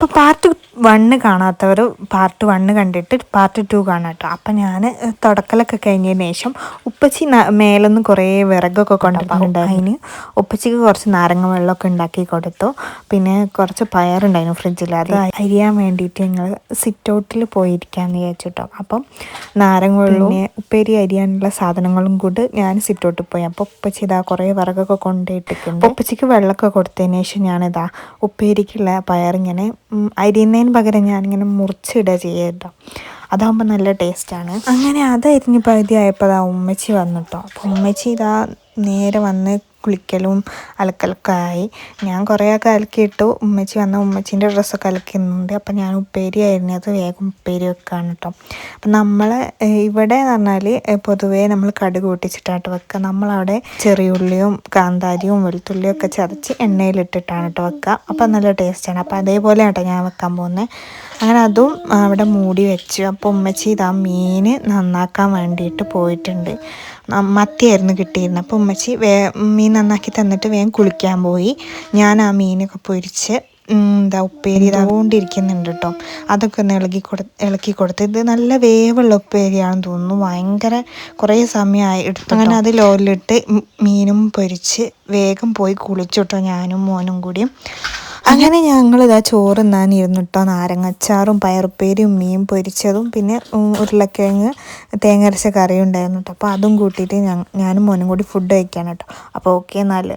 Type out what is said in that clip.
അപ്പോൾ പാർട്ട് 1 കാണാത്തവർ പാർട്ട് 1 കണ്ടിട്ട് പാർട്ട് 2 കാണാം കേട്ടോ. അപ്പം ഞാൻ തുടക്കലൊക്കെ കഴിഞ്ഞതിന് ശേഷം ഉപ്പച്ചി മേലൊന്നും കുറേ വിറകൊക്കെ കൊണ്ടുപോയിട്ടുണ്ടായിരുന്നു. അതിന് ഉപ്പച്ചിക്ക് കുറച്ച് നാരങ്ങ വെള്ളമൊക്കെ ഉണ്ടാക്കി കൊടുത്തു. പിന്നെ കുറച്ച് പയറുണ്ടായിരുന്നു ഫ്രിഡ്ജിൽ, അത് അരിയാൻ വേണ്ടിയിട്ട് ഞങ്ങൾ സിറ്റ് ഔട്ടിൽ പോയിരിക്കാമെന്ന് വിചാരിച്ചിട്ടോ. അപ്പം നാരങ്ങ വെള്ളവും പിന്നെ ഉപ്പേരി അരിയാനുള്ള സാധനങ്ങളും കൂടി ഞാൻ സിറ്റ് ഔട്ടിൽ പോയി. അപ്പോൾ ഉപ്പച്ചി ഇതാ കുറേ വിറകൊക്കെ കൊണ്ടുപോയിട്ടിട്ടുണ്ട്. ഉപ്പച്ചിക്ക് വെള്ളമൊക്കെ കൊടുത്തതിന് ശേഷം ഞാനിതാ ഉപ്പേരിക്കുള്ള പയറിങ്ങനെ അരിയുന്നതിന് പകരം ഞാനിങ്ങനെ മുറിച്ചിടുക ചെയ്യട്ടോ. അതാകുമ്പോൾ നല്ല ടേസ്റ്റാണ്. അങ്ങനെ അത് അരിഞ്ഞ് പകുതി ആയപ്പോൾ അതാ ഉമ്മച്ചി വന്നു കേട്ടോ. അപ്പോൾ ഉമ്മച്ചി ഇതാ നേരെ വന്ന് കുളിക്കലും അലക്കലൊക്കെ ആയി. ഞാൻ കുറേയൊക്കെ അലക്കിയിട്ടു. ഉമ്മച്ചി വന്ന ഉമ്മച്ചീൻ്റെ ഡ്രസ്സൊക്കെ അലക്കുന്നുണ്ട്. അപ്പം ഞാൻ ഉപ്പേരി അരിഞ്ഞത് വേഗം ഉപ്പേരി വെക്കുകയാണ് കേട്ടോ. അപ്പം നമ്മൾ ഇവിടെ എന്ന് പറഞ്ഞാൽ പൊതുവേ നമ്മൾ കടുക് പൊട്ടിച്ചിട്ടാണ് വെക്കുക. നമ്മളവിടെ ചെറിയുള്ളിയും കാന്താരിയും വെളുത്തുള്ളിയും ഒക്കെ ചതച്ച് എണ്ണയിലിട്ടിട്ടാണ് കേട്ടോ വെക്കുക. അപ്പം നല്ല ടേസ്റ്റാണ്. അപ്പം അതേപോലെ കേട്ടോ ഞാൻ വെക്കാൻ പോകുന്നത്. അങ്ങനെ അതും അവിടെ മൂടി വെച്ചു. അപ്പോൾ ഉമ്മച്ചി ഇതാ മീൻ നന്നാക്കാൻ വേണ്ടിയിട്ട് പോയിട്ടുണ്ട്. മത്തിയായിരുന്നു കിട്ടിയിരുന്നത്. അപ്പോൾ ഉമ്മച്ചി മീൻ നന്നാക്കി തന്നിട്ട് വേഗം കുളിക്കാൻ പോയി. ഞാൻ ആ മീനൊക്കെ പൊരിച്ച് ഉപ്പേരി ഇതാകൊണ്ടിരിക്കുന്നുണ്ട് കേട്ടോ. അതൊക്കെ ഒന്ന് ഇളക്കി കൊടുത്ത്, ഇത് നല്ല വേവുള്ള ഉപ്പേരിയാണെന്ന് തോന്നുന്നു. ഭയങ്കര കുറേ സമയമായി എടുത്തു. അങ്ങനെ അത് ലോലിലിട്ട് മീനും പൊരിച്ച് വേഗം പോയി കുളിച്ചു കേട്ടോ, ഞാനും മോനും കൂടിയും. അങ്ങനെ ഞങ്ങളിതാ ചോറ് തിന്നാനിരുന്നു കേട്ടോ. നാരങ്ങച്ചാറും പയറുപ്പേരിയും മീൻ പൊരിച്ചതും പിന്നെ ഉരുളക്കിഴങ്ങ് തേങ്ങ അരച്ച കറിയും ഉണ്ടായിരുന്നു കേട്ടോ. അപ്പോൾ അതും കൂട്ടിയിട്ട് ഞാനും മോനും കൂടി ഫുഡ് കഴിക്കാൻ കേട്ടോ. അപ്പോൾ ഓക്കെ എന്നാൽ.